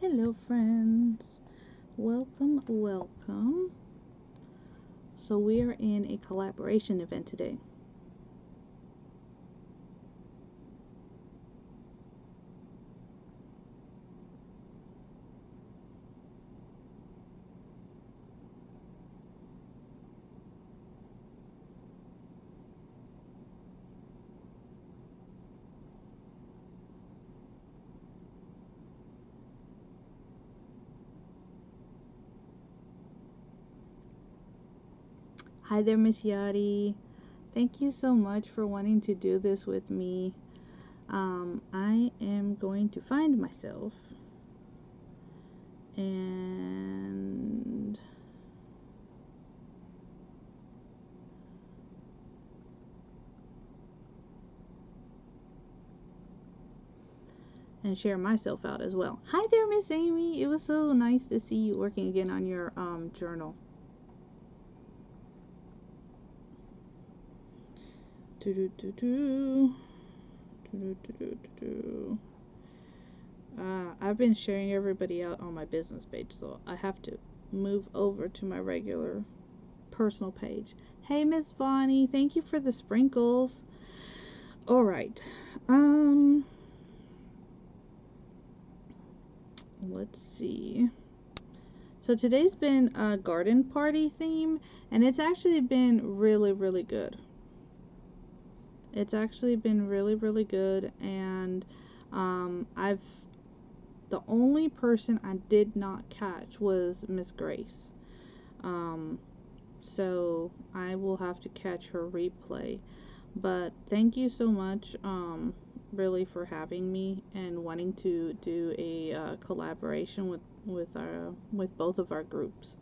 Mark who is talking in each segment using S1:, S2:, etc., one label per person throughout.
S1: Hello friends, welcome, welcome. So we are in a collaboration event today. Hi there, Miss Yadi. Thank you so much for wanting to do this with me. I am going to find myself and share myself out as well. Hi there, Miss Amy. It was so nice to see you working again on your journal. I've been sharing everybody out on my business page, so I have to move over to my regular personal page. Hey, Miss Bonnie, thank you for the sprinkles. All right. Let's see. So today's been a garden party theme, and it's actually been really, really good. It's actually been really, really good, and the only person I did not catch was Miss Grace. So I will have to catch her replay. But thank you so much, really, for having me and wanting to do a collaboration with both of our groups.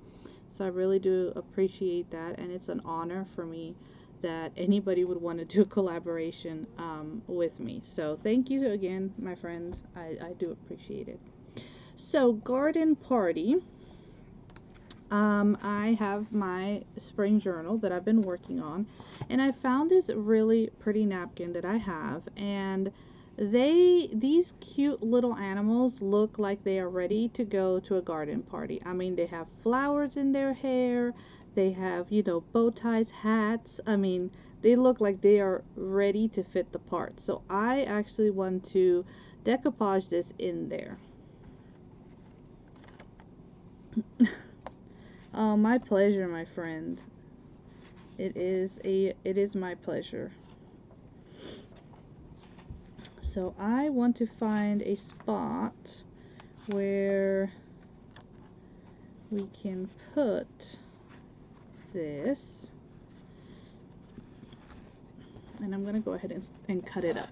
S1: So I really do appreciate that, and it's an honor for me that anybody would want to do a collaboration with me. So thank you again, my friends. I do appreciate it. So garden party. I have my spring journal that I've been working on, and I found this really pretty napkin that I have, and these cute little animals look like they are ready to go to a garden party. I mean, they have flowers in their hair, they have, bow ties, hats. I mean, they look like they are ready to fit the part. So I actually want to decoupage this in there. Oh, my pleasure, my friend. It is my pleasure. So I want to find a spot where we can put this. And I'm going to go ahead and cut it up.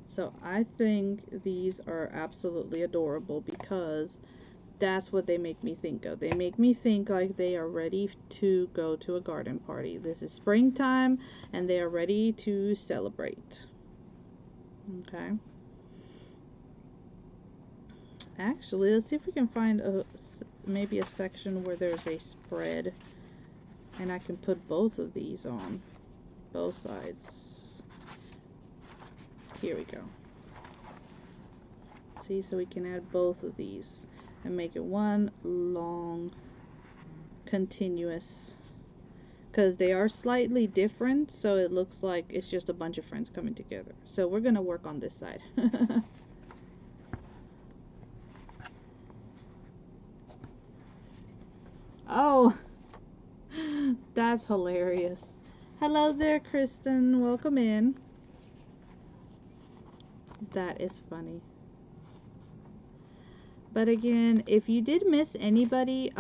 S1: So I think these are absolutely adorable because that's what they make me think of. They make me think like they are ready to go to a garden party. This is springtime and they are ready to celebrate. Okay. Actually, let's see if we can find maybe a section where there's a spread and I can put both of these on both sides. Here we go. See, so we can add both of these and make it one long continuous, because they are slightly different, so it looks like it's just a bunch of friends coming together. So we're gonna work on this side. Oh, that's hilarious. Hello there, Kristen. Welcome in. That is funny. But again, if you did miss anybody,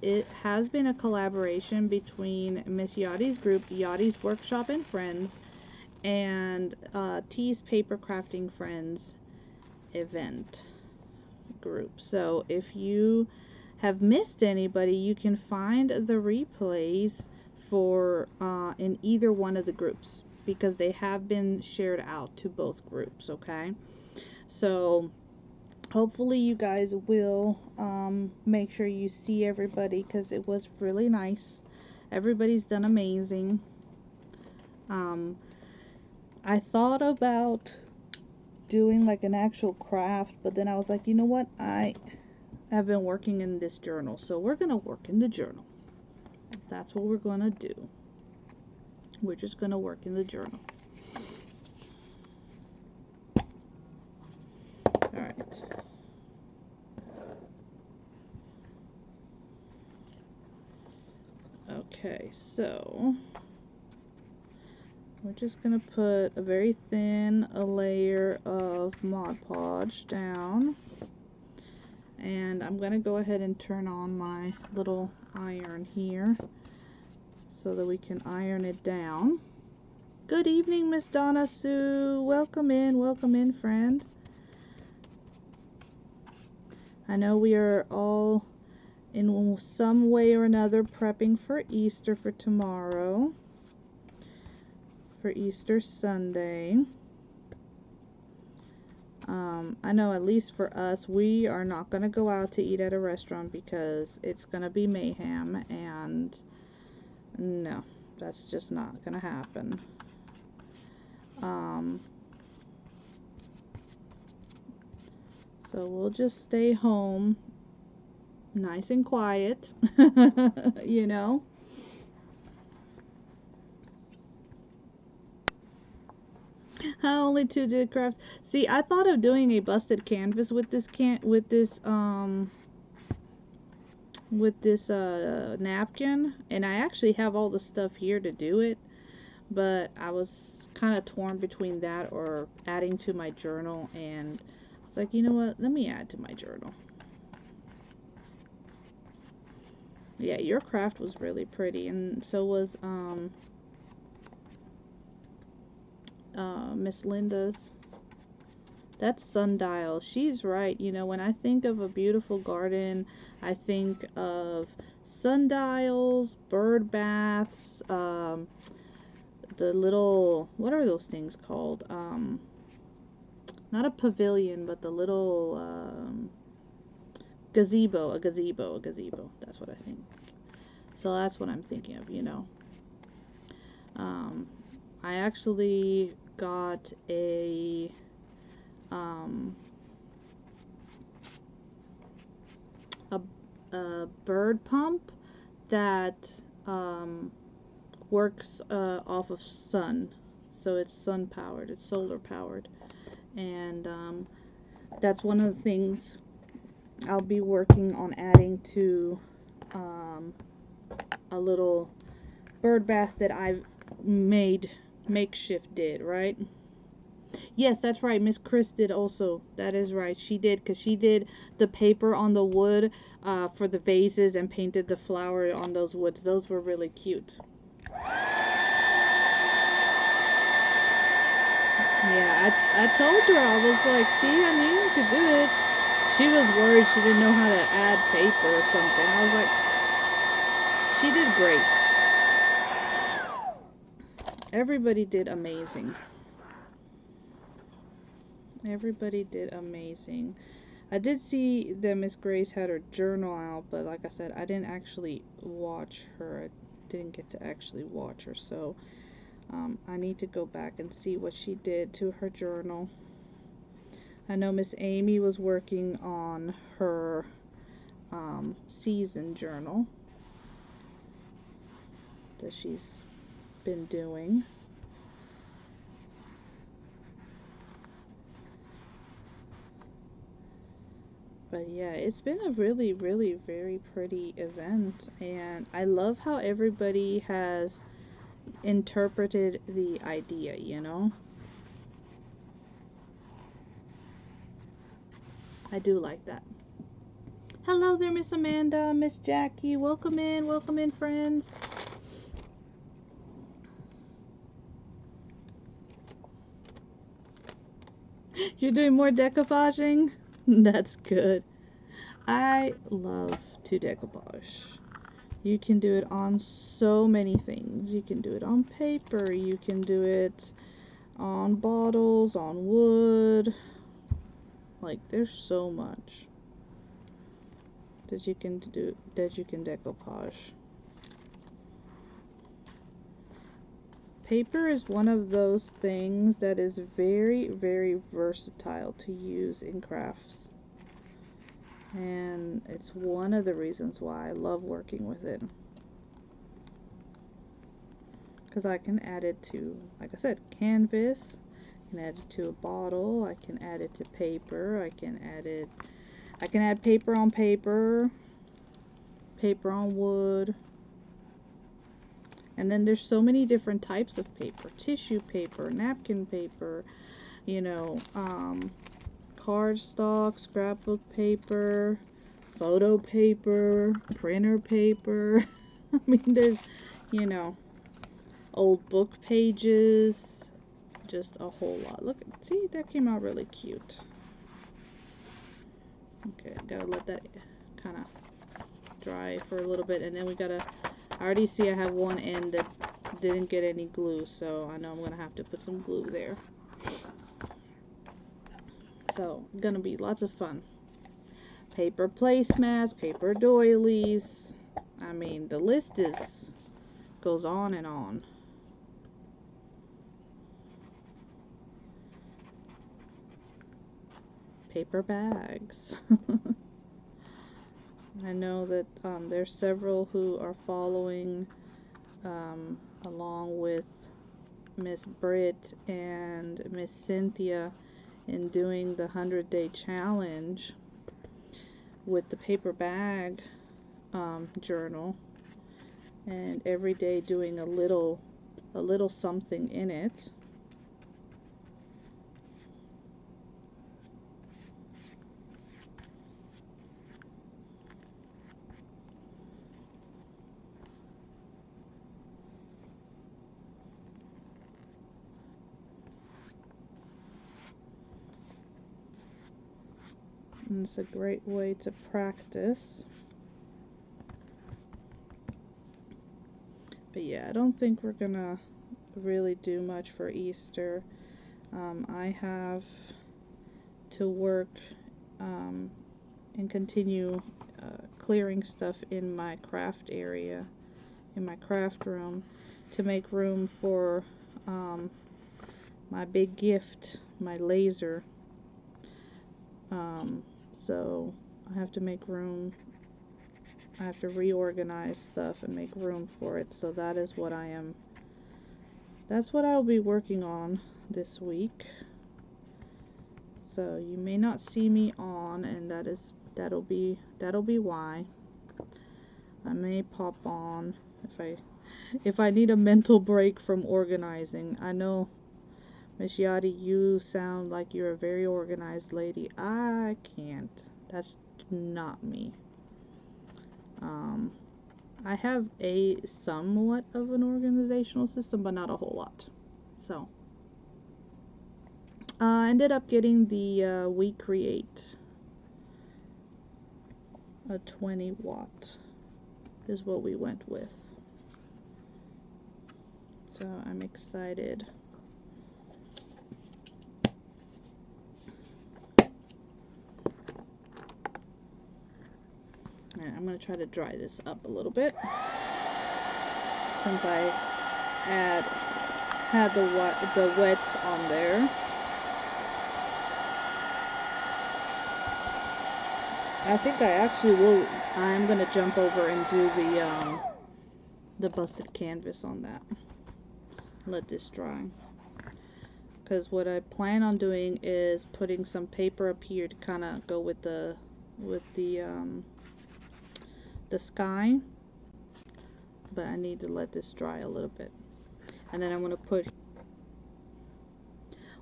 S1: it has been a collaboration between Miss Yadi's group, Yadi's Workshop and Friends, and T's Paper Crafting Friends event group. So if you have missed anybody, you can find the replays for in either one of the groups, because they have been shared out to both groups. Okay, so hopefully you guys will make sure you see everybody, because it was really nice. Everybody's done amazing. I thought about doing like an actual craft, but then I was like, you know what? I have been working in this journal, so we're gonna work in the journal. That's what we're gonna do. We're just gonna work in the journal. Alright. Okay, so we're just gonna put a very thin layer of Mod Podge down. And I'm gonna go ahead and turn on my little iron here so that we can iron it down. Good evening, Miss Donna Sue. Welcome in, friend. I know we are all in some way or another prepping for Easter for tomorrow, for Easter Sunday. I know at least for us, we are not going to go out to eat at a restaurant because it's going to be mayhem, and no, that's just not going to happen. So we'll just stay home, nice and quiet, you know. Only 2 did crafts. See, I thought of doing a busted canvas with this napkin, and I actually have all the stuff here to do it, but I was kind of torn between that or adding to my journal, and I was like, you know what, let me add to my journal. Yeah, your craft was really pretty, and so was Miss Linda's. That's sundial. She's right. You know, when I think of a beautiful garden, I think of sundials, bird baths, the little, what are those things called? Not a pavilion, but the little gazebo, a gazebo. That's what I think. So that's what I'm thinking of, you know. I actually got a bird pump that works off of sun, so it's sun powered, it's solar powered, and that's one of the things I'll be working on adding to a little bird bath that I makeshift did, right? Yes, that's right. Miss Chris did also. That is right. She did, because she did the paper on the wood for the vases and painted the flower on those woods. Those were really cute. Yeah, I told her, I was like, see, I knew you could do it. She was worried she didn't know how to add paper or something. I was like, she did great. Everybody did amazing. Everybody did amazing. I did see that Miss Grace had her journal out, but like I said, I didn't actually watch her. I didn't get to actually watch her, so I need to go back and see what she did to her journal. I know Miss Amy was working on her season journal that she's been doing. But yeah, it's been a really, really very pretty event, and I love how everybody has interpreted the idea, you know? I do like that. Hello there, Miss Amanda, Miss Jackie. Welcome in, friends. You're doing more decoupaging? That's good. I love to decoupage. You can do it on so many things. You can do it on paper, you can do it on bottles, on wood. Like, there's so much that you can do, that you can decoupage. Paper is one of those things that is very, very versatile to use in crafts. And it's one of the reasons why I love working with it. Because I can add it to, like I said, canvas. I can add it to a bottle. I can add it to paper. I can add paper on paper, paper on wood. And then there's so many different types of paper. Tissue paper, napkin paper, you know, cardstock, scrapbook paper, photo paper, printer paper. I mean, there's, you know, old book pages, just a whole lot. Look, see, that came out really cute. Okay, gotta let that kind of dry for a little bit, and then we gotta, I already see I have one end that didn't get any glue, so I know I'm gonna have to put some glue there. So, gonna be lots of fun. Paper placemats, paper doilies. I mean, the list goes on and on. Paper bags. I know that there's several who are following along with Miss Britt and Miss Cynthia in doing the 100-day challenge with the paper bag journal, and every day doing a little something in it. And it's a great way to practice. But yeah, I don't think we're gonna really do much for Easter. I have to work and continue clearing stuff in my craft area, in my craft room, to make room for my big gift, my laser. So I have to make room. I have to reorganize stuff and make room for it. So that is what that's what I'll be working on this week. So you may not see me on, and that'll be why. I may pop on if I need a mental break from organizing. I know, Miss Yadi, you sound like you're a very organized lady. I can't. That's not me. I have a somewhat of an organizational system, but not a whole lot. So, I ended up getting the We Create, a 20 watt is what we went with. So I'm excited. And I'm going to try to dry this up a little bit, since I had the wet on there. I think I actually will. I'm going to jump over and do the busted canvas on that. Let this dry. Because what I plan on doing is putting some paper up here to kind of go with the sky, but I need to let this dry a little bit, and then I'm going to put,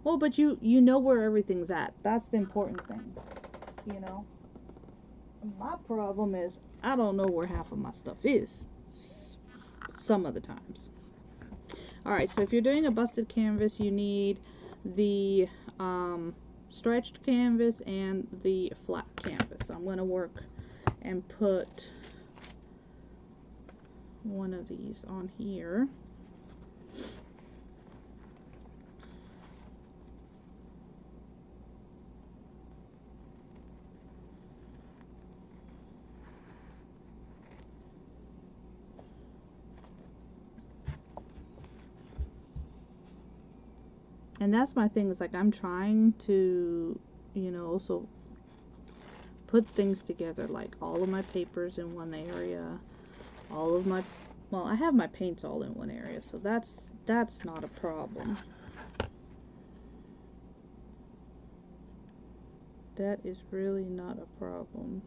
S1: well, but you know where everything's at. That's the important thing, you know. My problem is I don't know where half of my stuff is some of the times. Alright, so if you're doing a busted canvas, you need the stretched canvas and the flat canvas. So I'm going to work and put one of these on here. And that's my thing, is like I'm trying to, you know, also put things together, like all of my papers in one area, all of my, well, I have my paints all in one area, so that's not a problem. That is really not a problem.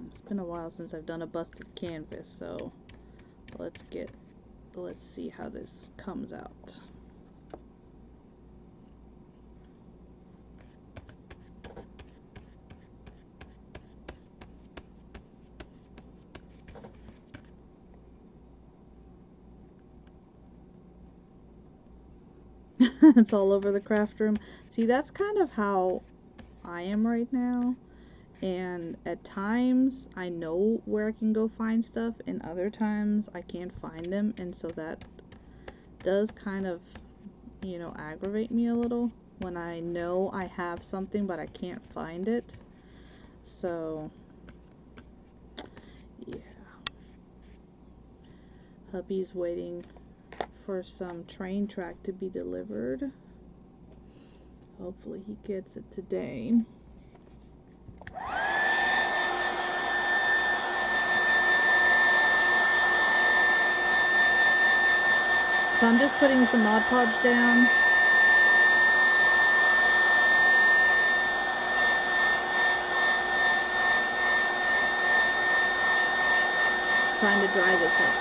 S1: It's been a while since I've done a busted canvas, so let's see how this comes out. It's all over the craft room. See, that's kind of how I am right now. And at times I know where I can go find stuff, and other times I can't find them, and so that does kind of, you know, aggravate me a little when I know I have something but I can't find it. So yeah, hubby's waiting for some train track to be delivered. Hopefully he gets it today. So I'm just putting some Mod Podge down. Trying to dry this up.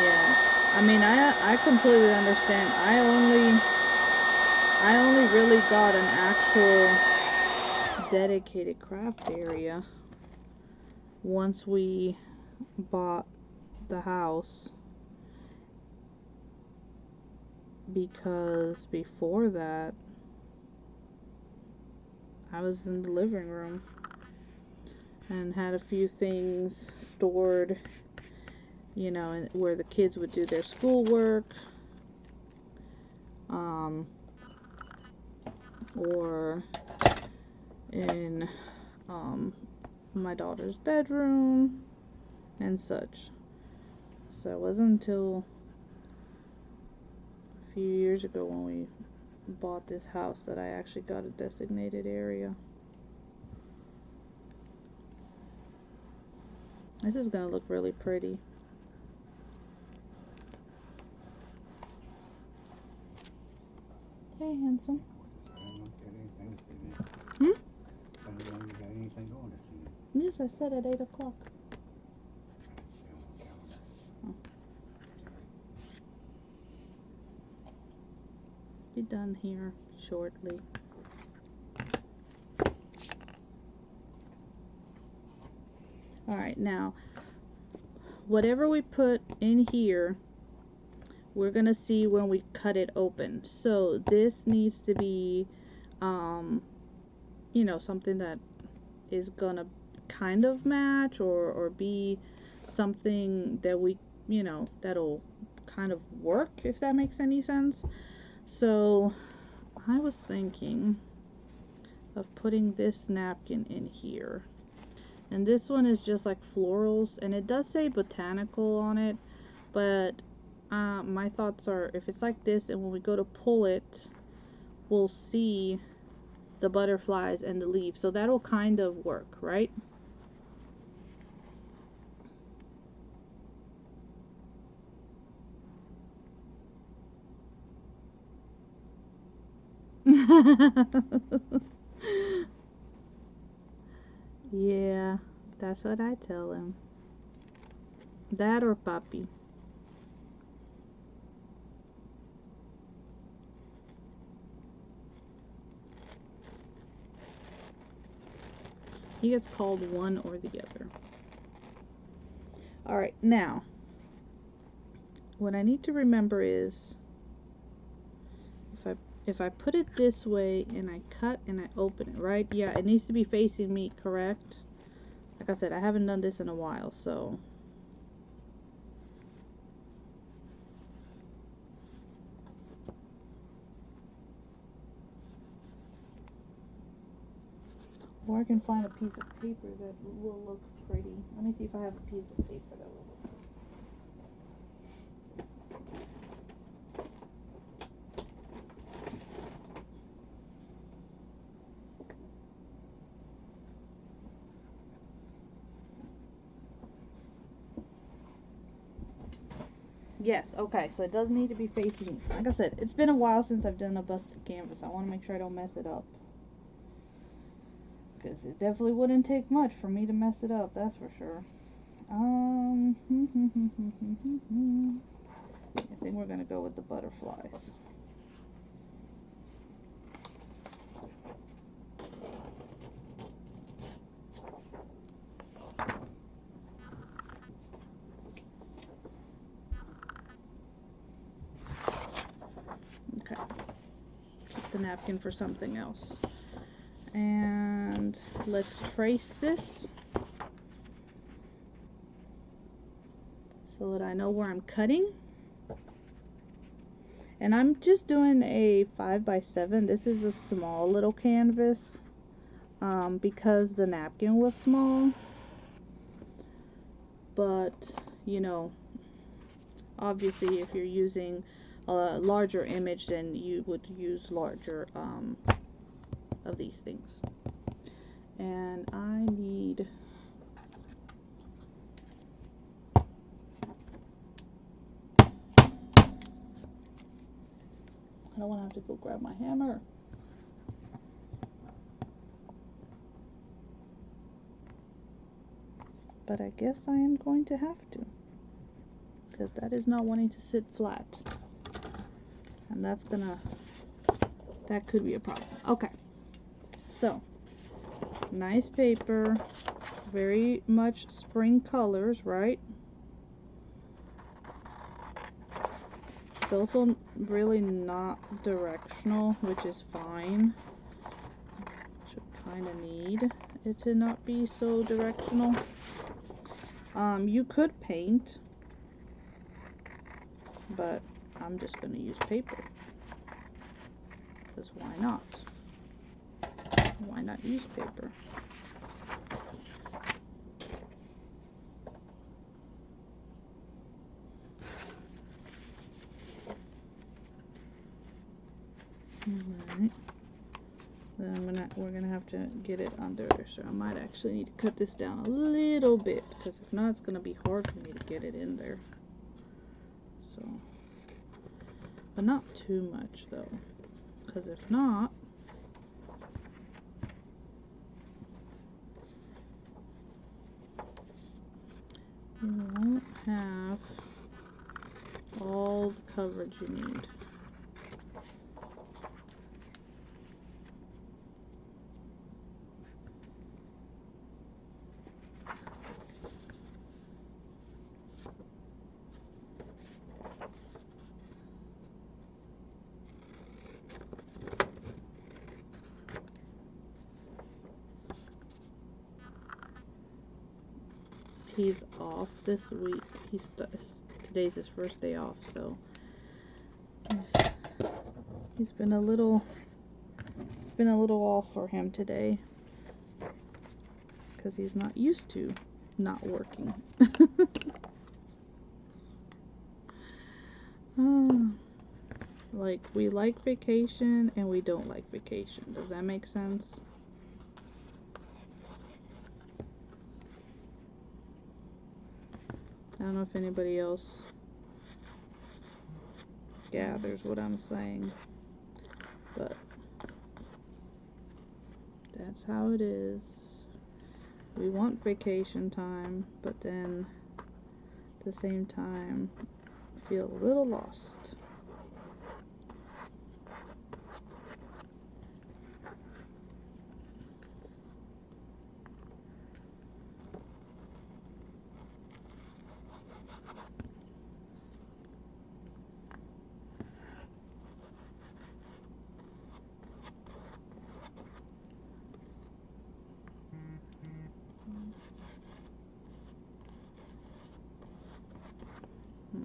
S1: Yeah, I mean, I completely understand. I only really got an actual dedicated craft area once we bought the house, because before that I was in the living room and had a few things stored, you know, where the kids would do their schoolwork, or in my daughter's bedroom and such. So it wasn't until a few years ago when we bought this house that I actually got a designated area. This is gonna look really pretty. Hey, handsome. Hmm? Yes, I said at 8 o'clock. Oh. Be done here shortly. Alright, now, whatever we put in here, we're gonna see when we cut it open. So this needs to be, you know, something that is gonna kind of match, or be something that we, you know, that'll kind of work, if that makes any sense. So I was thinking of putting this napkin in here, and this one is just like florals, and it does say botanical on it, but my thoughts are, if it's like this and when we go to pull it, we'll see the butterflies and the leaves, so that'll kind of work, right? Yeah, that's what I tell him. That or papi. He gets called one or the other. Alright, now, what I need to remember is if I put it this way and I cut and I open it, right? Yeah, it needs to be facing me, correct? Like I said, I haven't done this in a while, so. Or I can find a piece of paper that will look pretty. Let me see if I have a piece of paper that will look. Yes, okay, so it does need to be facing me. Like I said, it's been a while since I've done a busted canvas. I want to make sure I don't mess it up. Because it definitely wouldn't take much for me to mess it up, that's for sure. I think we're gonna go with the butterflies. Okay. Keep the napkin for something else. And let's trace this so that I know where I'm cutting. And I'm just doing a 5x7. This is a small little canvas because the napkin was small. But, you know, obviously if you're using a larger image, then you would use larger of these things. And I need I don't want to have to go grab my hammer. But I guess I am going to have to, because that is not wanting to sit flat. And that could be a problem. Okay. So, nice paper, very much spring colors, right? It's also really not directional, which is fine. Should kind of need it to not be so directional. You could paint, but I'm just going to use paper. Because why not? Why not use paper? Alright. Then we're gonna have to get it under, so I might actually need to cut this down a little bit, because if not, it's gonna be hard for me to get it in there. So, but not too much though, because if not, you won't have all the coverage you need. He's off this week. Today's his first day off, so he's been a little off for him today, because he's not used to not working. Like, we like vacation and we don't like vacation. Does that make sense? I don't know if anybody else gathers what I'm saying, but that's how it is. We want vacation time, but then at the same time feel a little lost.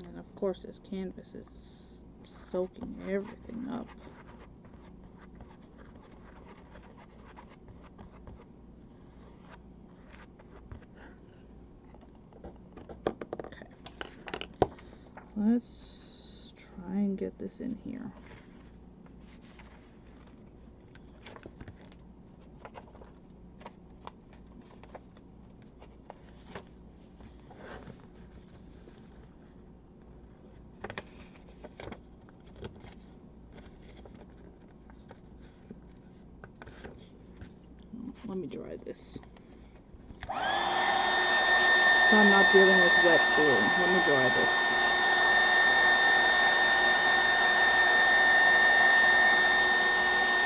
S1: And of course this canvas is soaking everything up. Okay. Let's try and get this in here. Let me dry this. So I'm not dealing with wet glue. Let me dry this.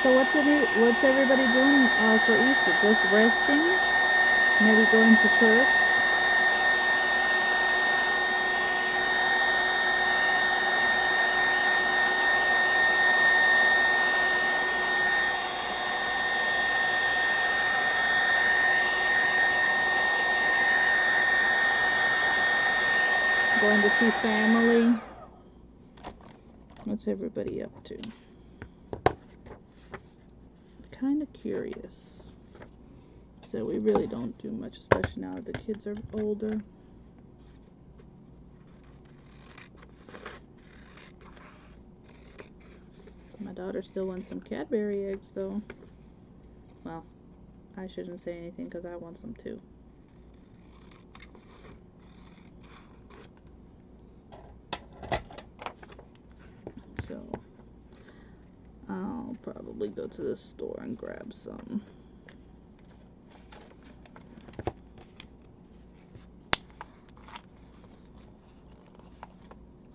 S1: So what's everybody doing for Easter? Just resting? Maybe going to church? Going to see family? What's everybody up to? Kind of curious. So we really don't do much, especially now that the kids are older. My daughter still wants some Cadbury eggs though. Well, I shouldn't say anything because I want some too. So I'll probably go to the store and grab some.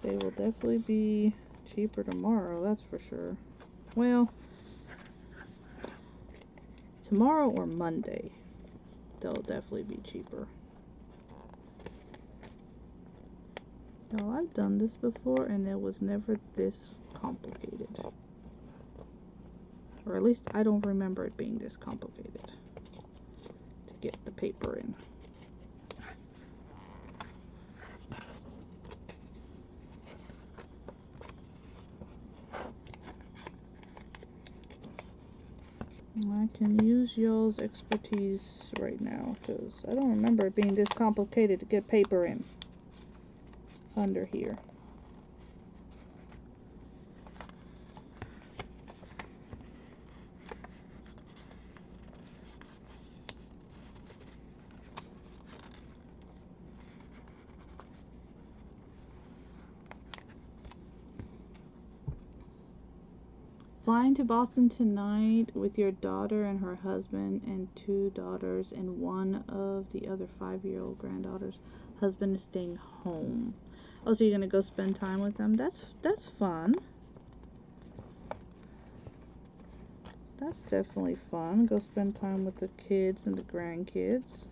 S1: They will definitely be cheaper tomorrow, that's for sure. Well, tomorrow or Monday, they'll definitely be cheaper. Y'all, I've done this before and it was never this complicated. Or at least I don't remember it being this complicated to get the paper in. I can use y'all's expertise right now because I don't remember it being this complicated to get paper in under here. Flying to Boston tonight with your daughter and her husband and 2 daughters and one of the other 5-year-old granddaughters. Husband is staying home. Oh, so you're gonna go spend time with them? That's fun. That's definitely fun. Go spend time with the kids and the grandkids.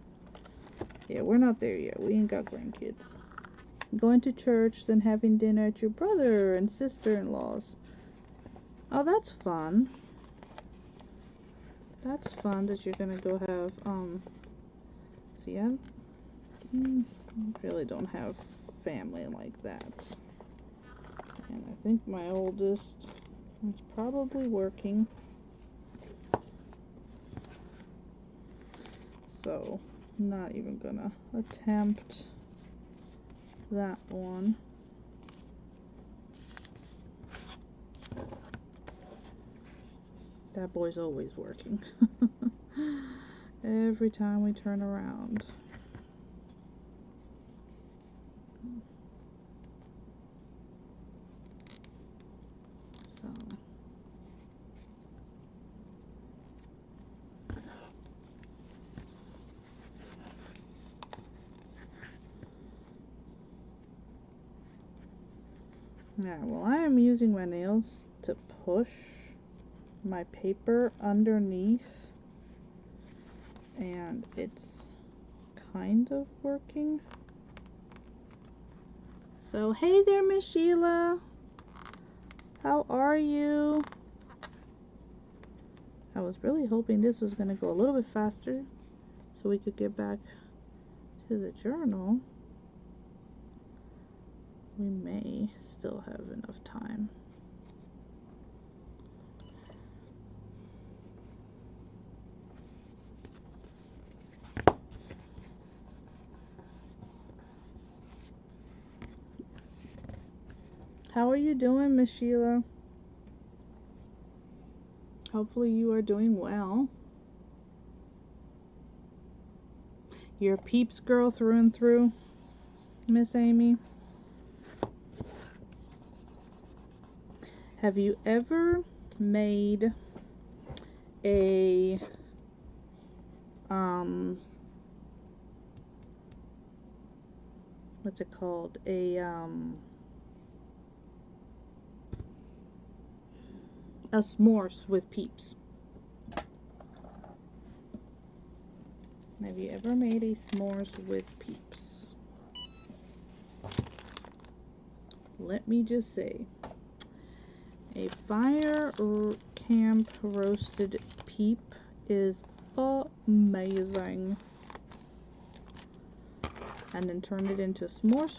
S1: Yeah, we're not there yet. We ain't got grandkids. Going to church, then having dinner at your brother and sister-in-law's. Oh, that's fun. That's fun that you're gonna go have, see, I really don't have family like that. And I think my oldest is probably working. So, not even gonna attempt that one. That boy's always working. Every time we turn around. So. Yeah, well, I am using my nails to push my paper underneath, and it's kind of working. So, hey there, Miss Sheila. How are you? I was really hoping this was going to go a little bit faster so we could get back to the journal. we may still have enough time. How are you doing, Miss Sheila? Hopefully you are doing well. You're a Peeps girl through and through, Miss Amy. Have you ever made a what's it called? A s'mores with Peeps? Have you ever made a s'mores with Peeps? Let me just say, a fire camp roasted Peep is amazing. And then turn it into s'mores.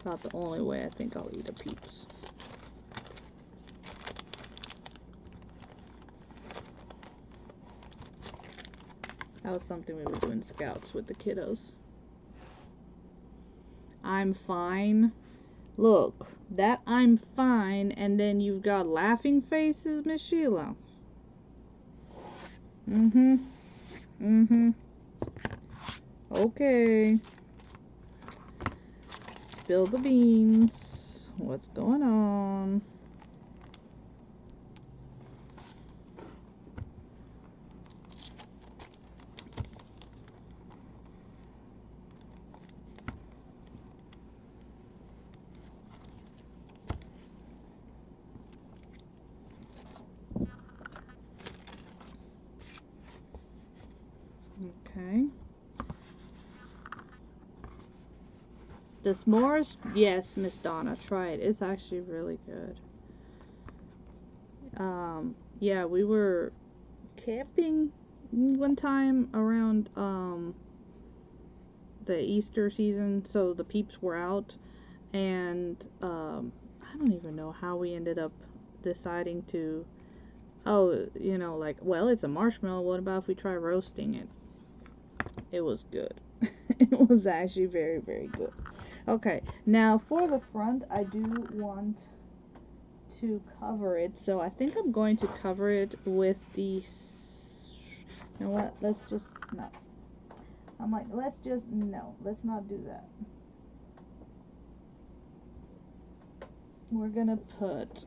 S1: About the only way I think I'll eat a Peeps. That was something we would do in Scouts with the kiddos. I'm fine. Look, that I'm fine, and then you've got laughing faces, Miss Sheila. Okay. Spill the beans. What's going on? Okay. The s'mores, yes, Miss Donna, try it. It's actually really good. Yeah, we were camping one time around the Easter season, so the Peeps were out, and I don't even know how we ended up deciding to, oh, you know, like, well, it's a marshmallow, what about if we try roasting it? It was good. It was actually very, very good. Okay, now for the front, I do want to cover it, so I think I'm going to cover it with the, you know what, let's just, no. I'm like, let's just, no, let's not do that. We're gonna put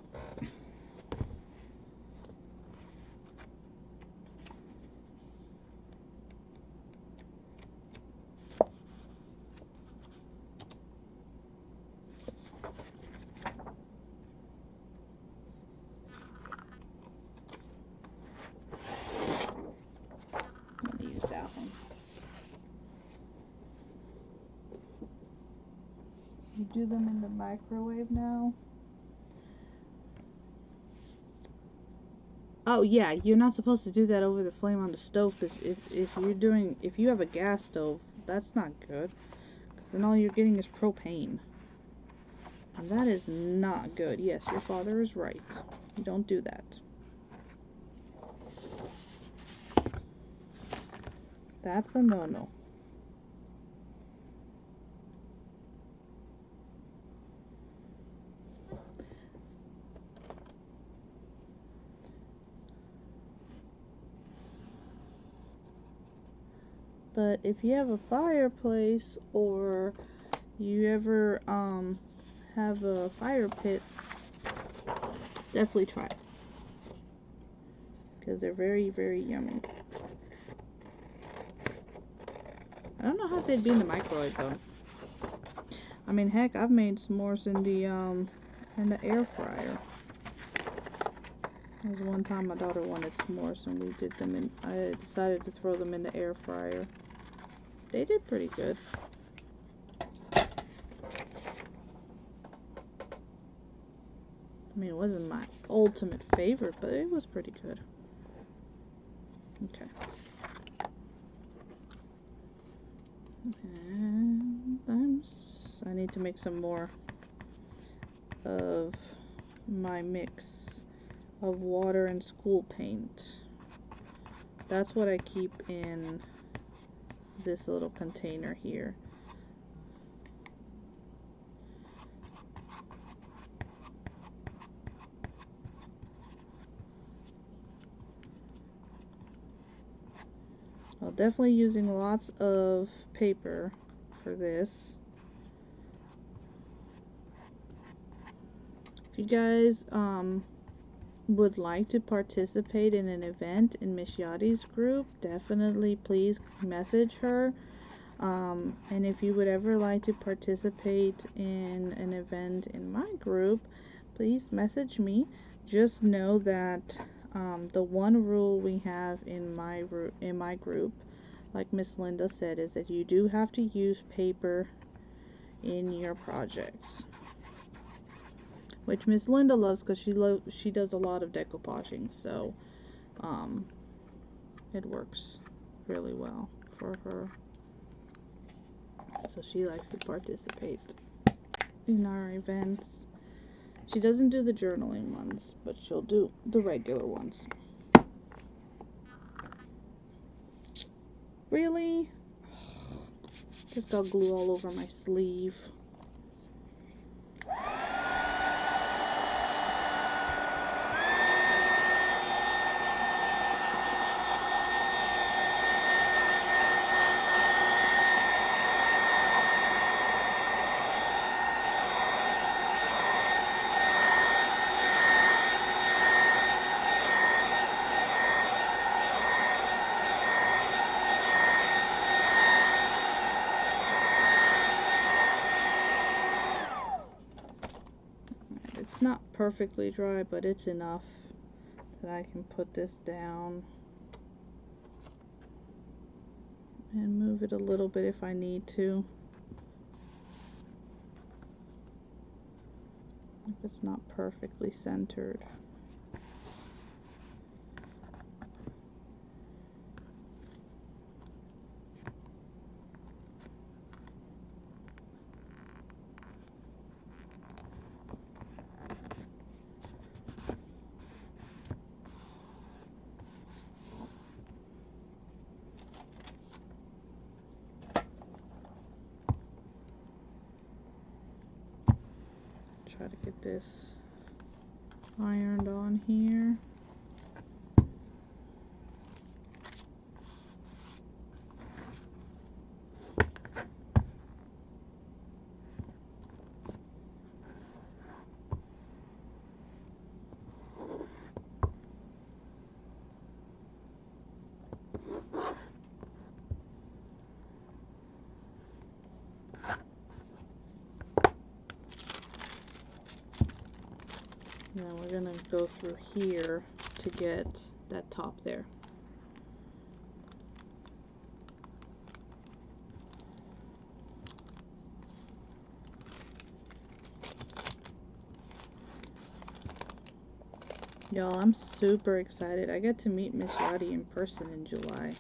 S1: use that one. You do them in the microwave now. Oh yeah, you're not supposed to do that over the flame on the stove, because if you have a gas stove, that's not good, because then all you're getting is propane, and that is not good. Yes, your father is right. You don't do that. That's a no-no. But if you have a fireplace, or you ever have a fire pit, definitely try it, because they're very, very yummy. I don't know how they'd be in the microwave though. I mean, heck, I've made s'mores in the air fryer. There was one time my daughter wanted s'mores, and we did them in, I decided to throw them in the air fryer. They did pretty good. I mean, it wasn't my ultimate favorite, but it was pretty good. Okay. And I'm I need to make some more of my mix of water and school paint. That's what I keep in this little container here. I'm definitely using lots of paper for this. If you guys would like to participate in an event in Miss Yadi's group, definitely please message her. And if you would ever like to participate in an event in my group, please message me. Just know that the one rule we have in my group, like Miss Linda said, is that you do have to use paper in your projects, which Miss Linda loves because she does a lot of decoupaging, so it works really well for her. So she likes to participate in our events. She doesn't do the journaling ones, but she'll do the regular ones. Really? Just got glue all over my sleeve. It's not perfectly dry, but it's enough that I can put this down and move it a little bit if I need to. If it's not perfectly centered. Try to get this ironed on here. Now we're going to go through here to get that top there. Y'all, I'm super excited. I get to meet Miss Yadi in person in July.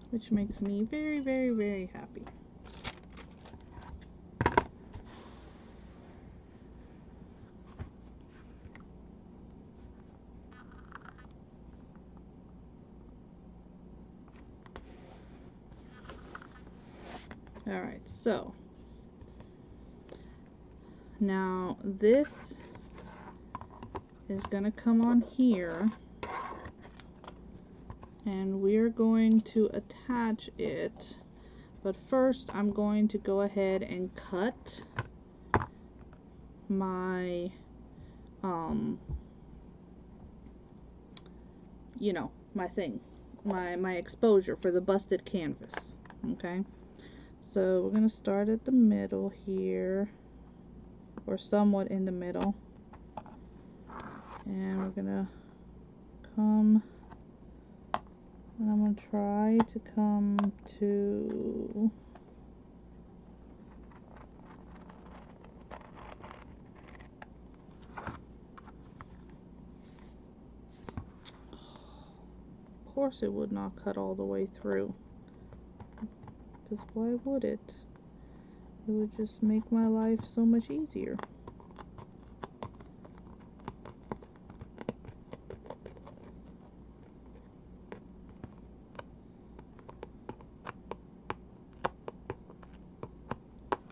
S1: Which makes me very, very, very happy. Alright, so now this is going to come on here, and we're going to attach it, but first I'm going to go ahead and cut my you know, my thing, my exposure for the busted canvas. Okay, so we're going to start at the middle here, or somewhat in the middle, and we're going to come, and I'm going to try to come to course it would not cut all the way through. Because why would it? It would just make my life so much easier.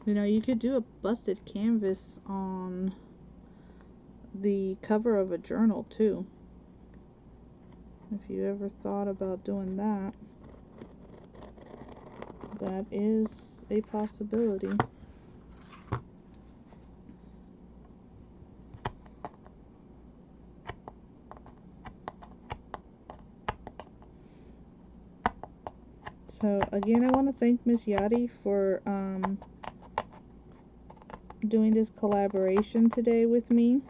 S1: You know, you could do a busted canvas on the cover of a journal too. If you ever thought about doing that, that is a possibility. So again, I want to thank Miss Yadi for doing this collaboration today with me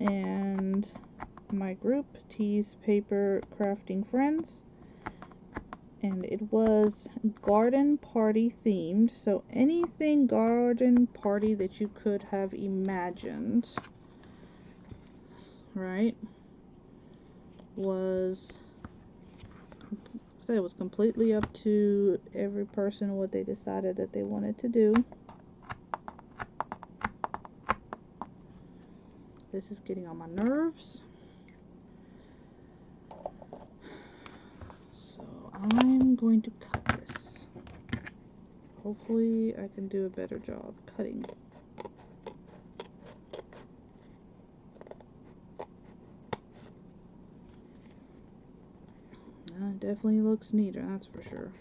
S1: and my group, Tease Paper Crafting Friends. And it was garden party themed, so anything garden party that you could have imagined, right, was, it was completely up to every person what they decided that they wanted to do. This is getting on my nerves. So I'm going to cut this. Hopefully I can do a better job cutting. It definitely looks neater, that's for sure.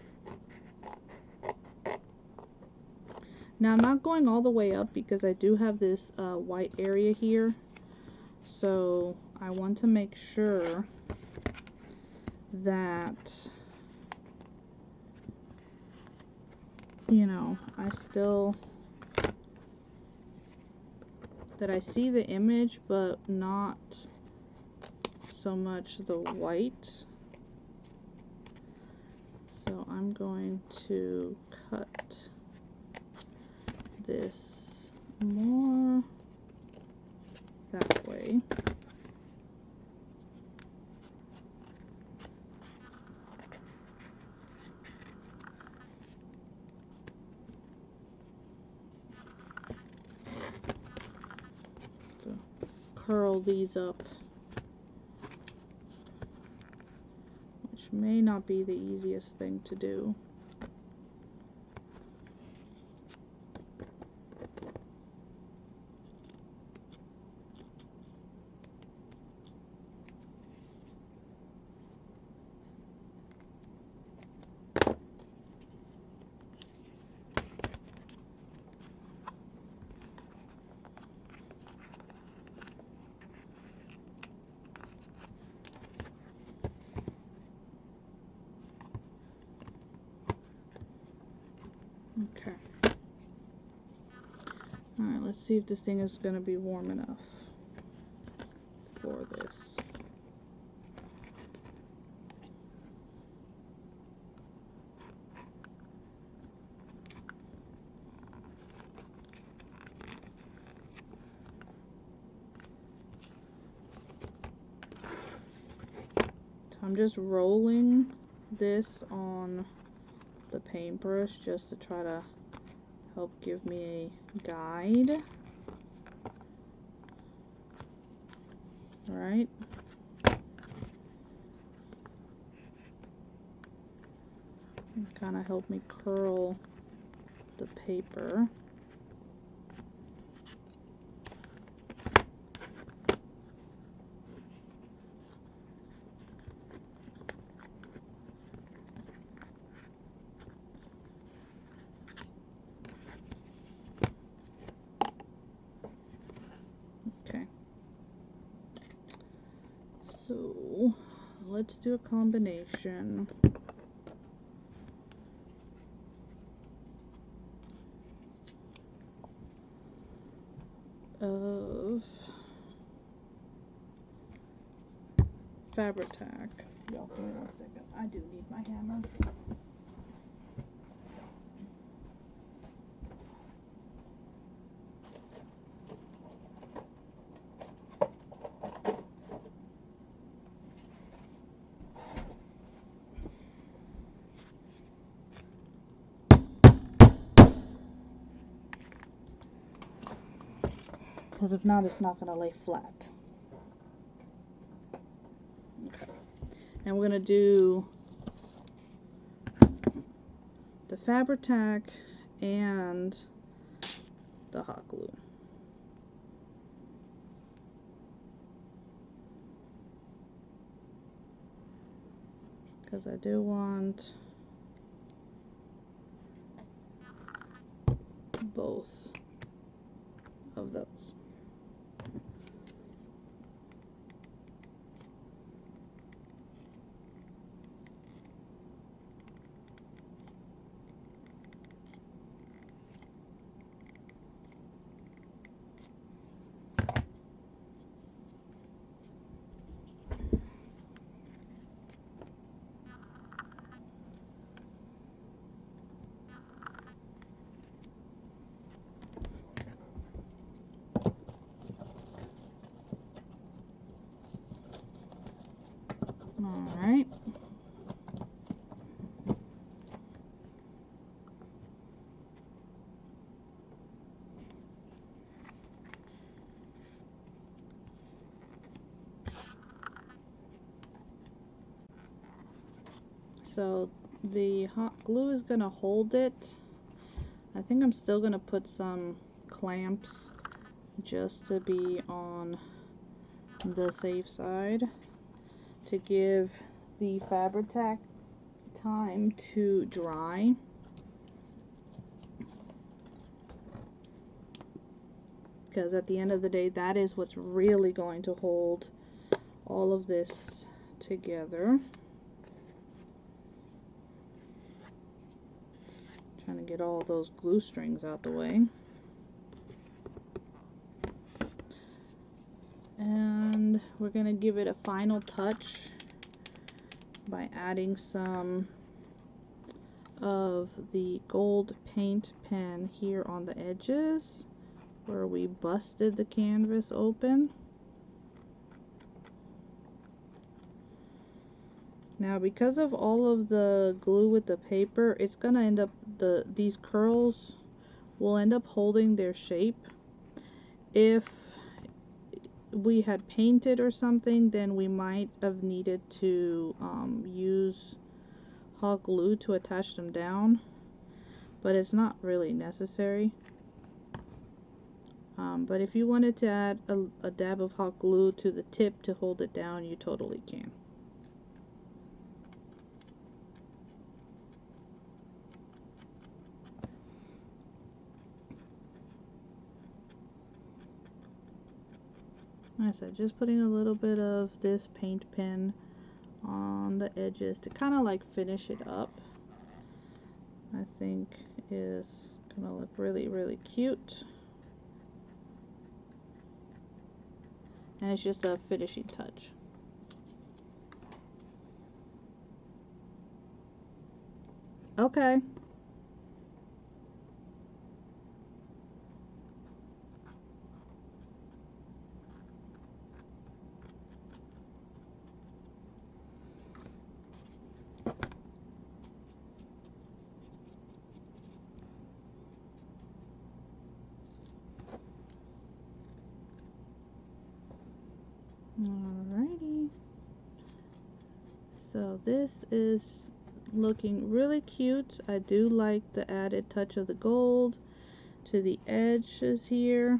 S1: Now I'm not going all the way up because I do have this white area here. So I want to make sure that, you know, that I see the image, but not so much the white. So I'm going to cut this more that way. So curl these up, which may not be the easiest thing to do. Okay. Alright, let's see if this thing is going to be warm enough for this. So I'm just rolling this on the paintbrush just to try to help give me a guide. Right? And kind of help me curl the paper. Okay. So let's do a combination of Fabri-Tac. Y'all give me 1 second. I do need my hammer. because if not, it's not going to lay flat. Okay. And we're going to do the Fabri-Tac and the hot glue. Because I do want both of those. Alright. So the hot glue is going to hold it. I think I'm still going to put some clamps just to be on the safe side to give the Fabri-Tac time to dry. Because at the end of the day, that is what's really going to hold all of this together. Trying to get all those glue strings out the way. And we're going to give it a final touch by adding some of the gold paint pen here on the edges where we busted the canvas open. Now because of all of the glue with the paper, it's gonna end up, these curls will end up holding their shape. If we had painted or something, then we might have needed to use hot glue to attach them down, but it's not really necessary. But if you wanted to add a dab of hot glue to the tip to hold it down, you totally can. Like I said, just putting a little bit of this paint pen on the edges to kind of like finish it up, I think is gonna look really, really cute. And it's just a finishing touch. Okay. Alrighty. So this is looking really cute. I do like the added touch of the gold to the edges here.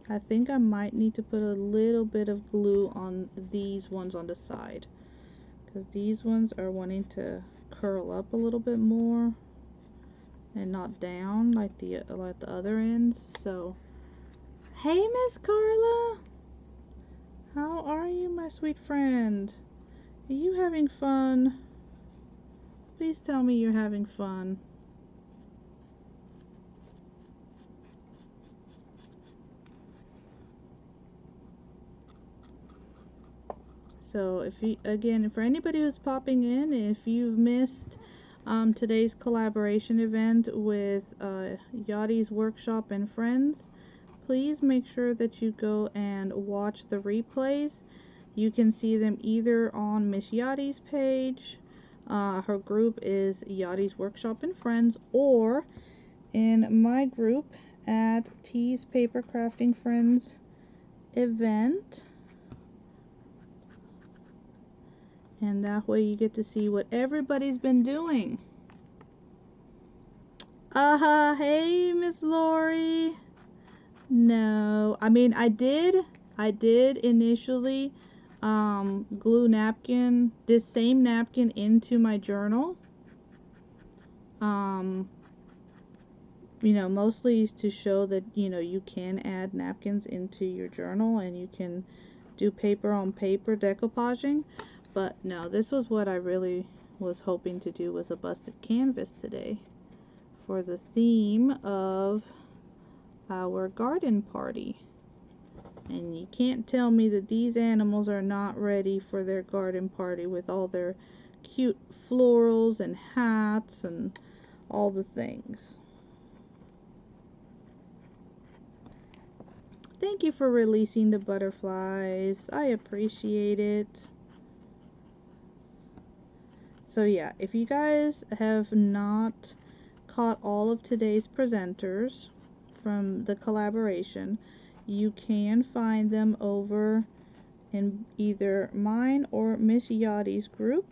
S1: I think I might need to put a little bit of glue on these ones on the side, because these ones are wanting to curl up a little bit more and not down like the other ends. So, hey Miss Carla, how are you, my sweet friend? Are you having fun? Please tell me you're having fun. So if you, again, for anybody who's popping in, if you've missed today's collaboration event with Yadi's Workshop and Friends, please make sure that you go and watch the replays. You can see them either on Miss Yadi's page, her group is Yadi's Workshop and Friends, or in my group at T's Paper Crafting Friends event. And that way you get to see what everybody's been doing. Hey, Miss Lori. No, I mean, I did initially glue this same napkin into my journal. You know, mostly to show that, you know, you can add napkins into your journal and you can do paper on paper decoupaging. But no, this was what I really was hoping to do, was a busted canvas today for the theme of our garden party. And you can't tell me that these animals are not ready for their garden party with all their cute florals and hats and all the things. Thank you for releasing the butterflies. I appreciate it. So yeah, if you guys have not caught all of today's presenters from the collaboration, you can find them over in either mine or Miss Yadi's group.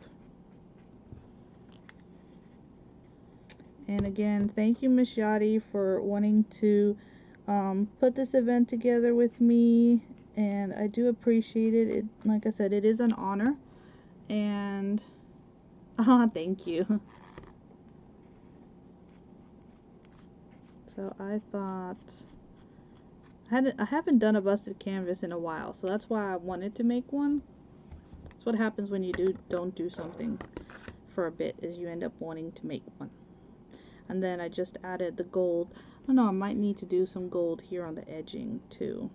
S1: And again, thank you, Miss Yadi, for wanting to put this event together with me, and I do appreciate it. Like I said, it is an honor, and thank you. So I thought I haven't done a busted canvas in a while, so that's why I wanted to make one. That's what happens when you don't do something for a bit, is you end up wanting to make one. And then I just added the gold. I don't know, I might need to do some gold here on the edging too.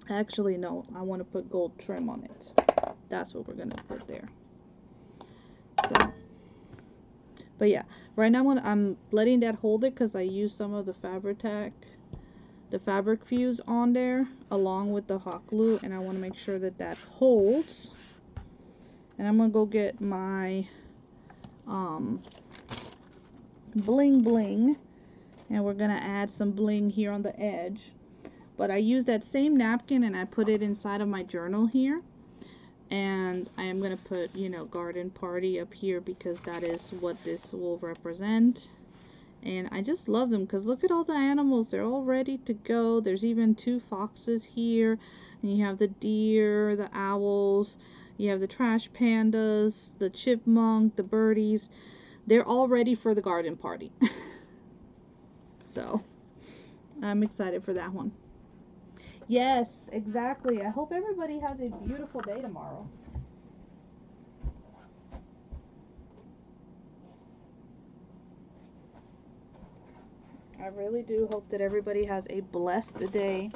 S1: Actually, no, I want to put gold trim on it. That's what we're going to put there. So, but yeah, right now I'm letting that hold it because I used some of the fabric fuse on there along with the hot glue, and I want to make sure that that holds. And I'm going to go get my bling bling, and we're gonna add some bling here on the edge. But I use that same napkin and I put it inside of my journal here, and I am gonna put, you know, garden party up here because that is what this will represent. And I just love them because look at all the animals, they're all ready to go. There's even 2 foxes here, and you have the deer, the owls, you have the trash pandas, the chipmunk, the birdies. They're all ready for the garden party. So, I'm excited for that one. Yes, exactly. I hope everybody has a beautiful day tomorrow. I really do hope that everybody has a blessed day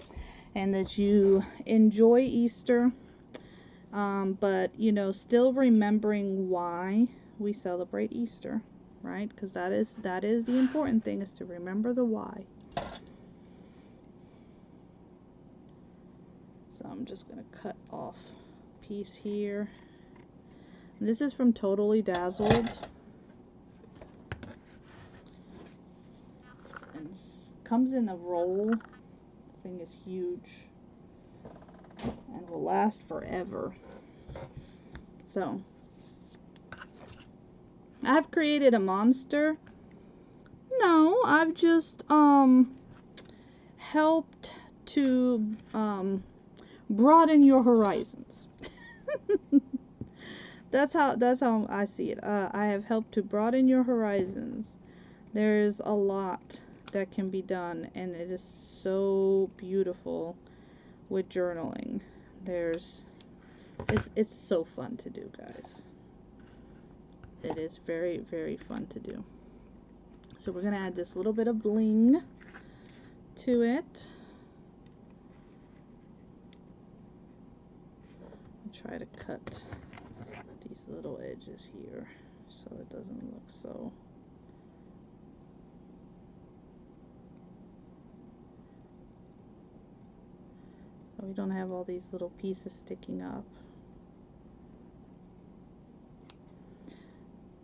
S1: and that you enjoy Easter. But, you know, still remembering why we celebrate Easter, right? Because that is the important thing, is to remember the why. So I'm just going to cut off a piece here. This is from Totally Dazzled. And comes in a roll. The thing is huge and will last forever. So I've created a monster. No, I've just helped to broaden your horizons. That's how I see it. I have helped to broaden your horizons. There's a lot that can be done, and it is so beautiful with journaling. It's so fun to do, guys. It is very, very fun to do. So we're gonna add this little bit of bling to it. I'll try to cut these little edges here so it doesn't look so. So we don't have all these little pieces sticking up.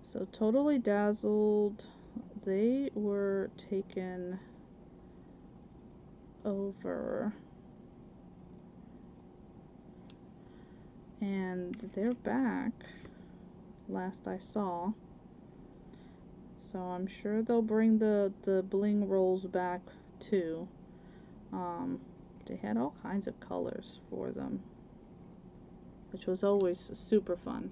S1: So Totally Dazzled, they were taken over. And they're back, last I saw. So I'm sure they'll bring the bling rolls back too. They had all kinds of colors for them, which was always super fun.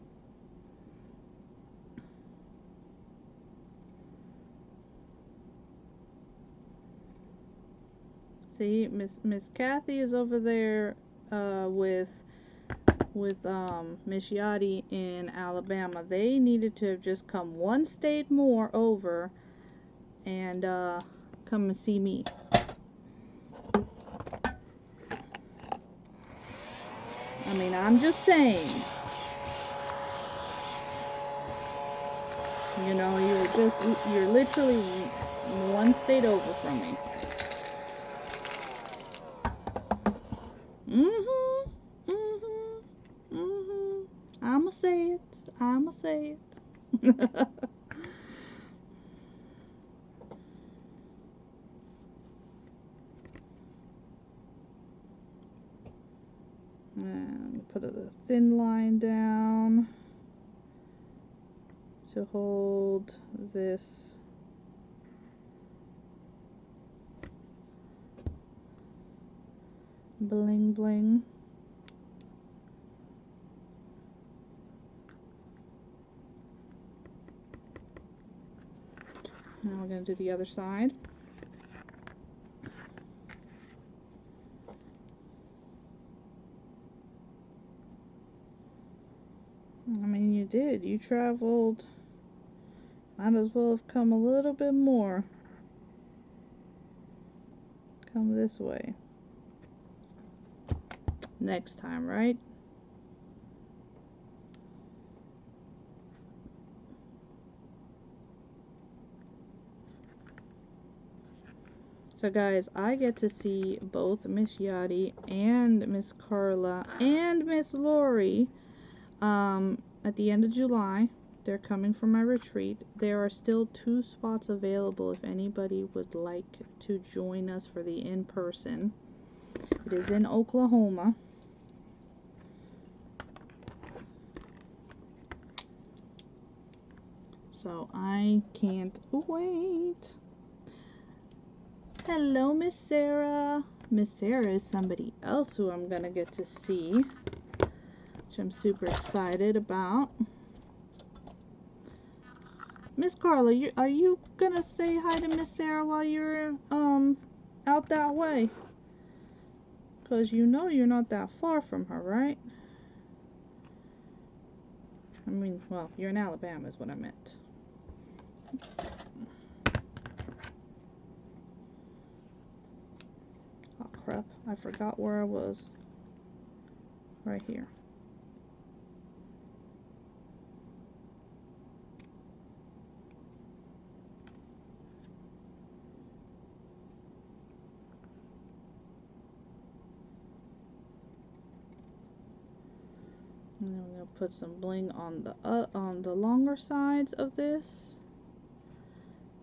S1: See, Miss Kathy is over there with Miss Yadi in Alabama. They needed to have just come one state more over and come and see me. I mean, I'm just saying. You know, you're literally one state over from me. I'ma say it. I'ma say it. And put a thin line down to hold this bling bling. Now we're going to do the other side. I mean, you did. You traveled. Might as well have come a little bit more. Come this way. Next time, right? So guys, I get to see both Miss Yadi and Miss Carla and Miss Lori at the end of July. They're coming for my retreat. There are still 2 spots available if anybody would like to join us for the in-person. It is in Oklahoma. So I can't wait. Hello, Miss Sarah. Miss Sarah is somebody else who I'm gonna get to see, which I'm super excited about. Miss Carla, are you gonna say hi to Miss Sarah while you're out that way? Cause you know you're not that far from her, right? I mean, well, you're in Alabama is what I meant. Oh crap, I forgot where I was. Right here. And then we're gonna put some bling on the longer sides of this,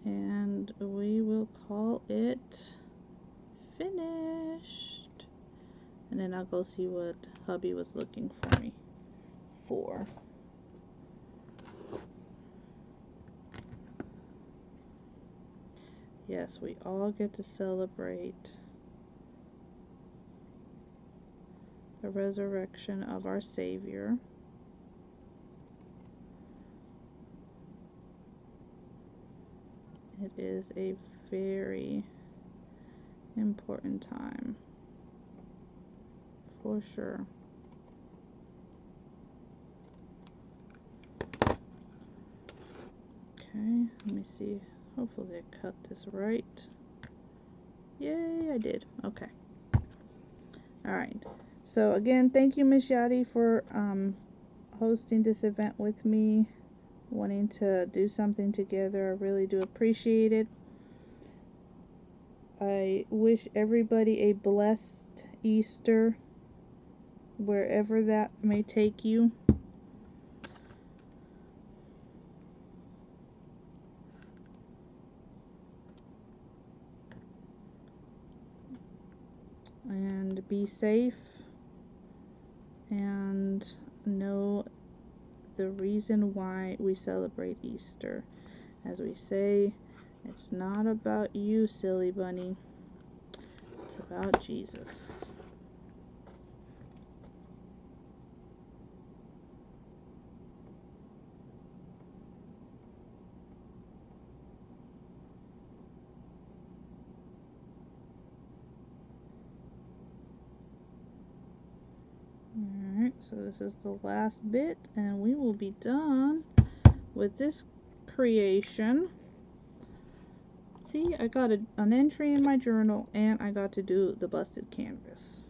S1: and we will call it finished. And then I'll go see what hubby was looking for me for. Yes, we all get to celebrate the resurrection of our Savior. It is a very important time, for sure. Okay, let me see. Hopefully I cut this right. Yay, I did. Okay. Alright. So again, thank you, Miss Yadi, for hosting this event with me, wanting to do something together. I really do appreciate it. I wish everybody a blessed Easter, wherever that may take you. and be safe and know the reason why we celebrate Easter. As we say, it's not about you, silly bunny. It's about Jesus. Alright, so this is the last bit, and we will be done with this creation. See, I got an entry in my journal, and I got to do the busted canvas.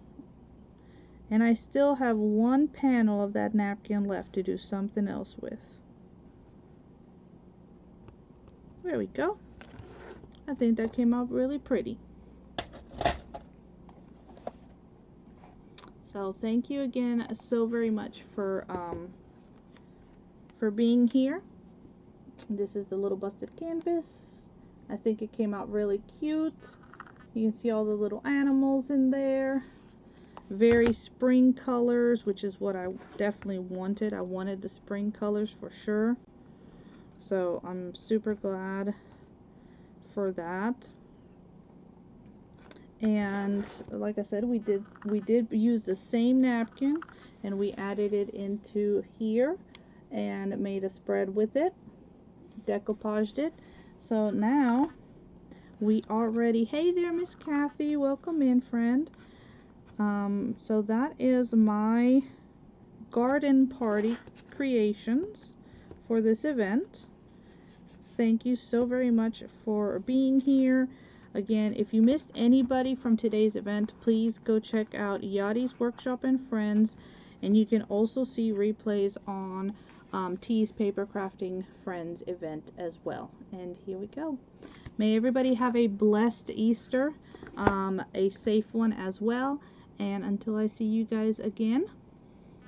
S1: And I still have one panel of that napkin left to do something else with. There we go. I think that came out really pretty. So thank you again so very much for being here. This is the little busted canvas. I think it came out really cute. You can see all the little animals in there. Very spring colors, which is what I definitely wanted. I wanted the spring colors for sure. So I'm super glad for that. And like I said, we did use the same napkin, and we added it into here and made a spread with it, decoupaged it. So now we are ready. Hey there, Miss Kathy, welcome in, friend. So that is my garden party creations for this event. Thank you so very much for being here. Again, if you missed anybody from today's event, please go check out Yadi's Workshop and Friends, and you can also see replays on T's Paper Crafting Friends event as well. And here we go. May everybody have a blessed Easter, a safe one as well, and until I see you guys again,